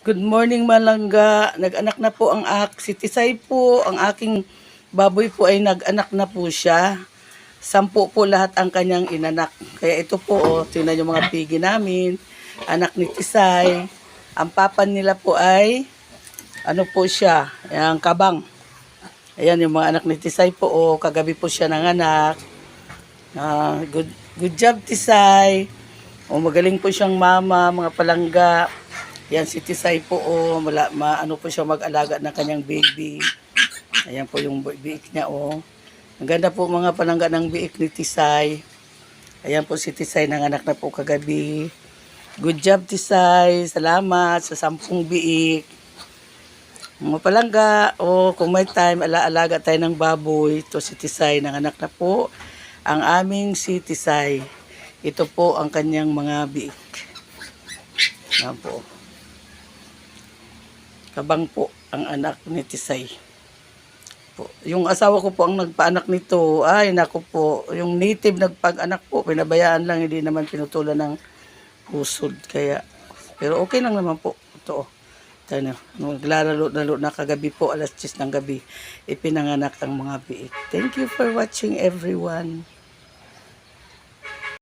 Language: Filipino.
Good morning Malangga. Nag-anak na po si Tisay po. Ang aking baboy po ay nag-anak na po siya. 10 po lahat ang kanyang inanak. Kaya ito po, tingnan yung mga pigi namin. Anak ni Tisay. Ang papa nila po ay, ano po siya, yung kabang. Ayan yung mga anak ni Tisay po. Kagabi po siya nanganak. Good job Tisay. Magaling po siyang mama, mga palangga. Yan si Tisay po, ano po siya mag-alaga ng kanyang baby. Ayan po yung biik niya, Ang ganda po mga palangga ng biik ni Tisay. Ayan po si Tisay, nanganak na po kagabi. Good job Tisay, salamat sa 10 biik. Mga palangga, kung may time, alaalaga tayo ng baboy. Ito si Tisay, nanganak na po ang aming si Tisay. Ito po ang kanyang mga biik. Ayan po. Kabang po ang anak ni Tisay. Po. Yung asawa ko po ang nagpaanak nito. Ay, naku po. Yung native nagpag-anak po, pinabayaan lang, hindi naman pinutulan ng pusod. Kaya, pero okay lang naman po. Ito, naglalaro na kagabi po, alas 10 ng gabi, ipinanganak ang mga biik. Thank you for watching everyone.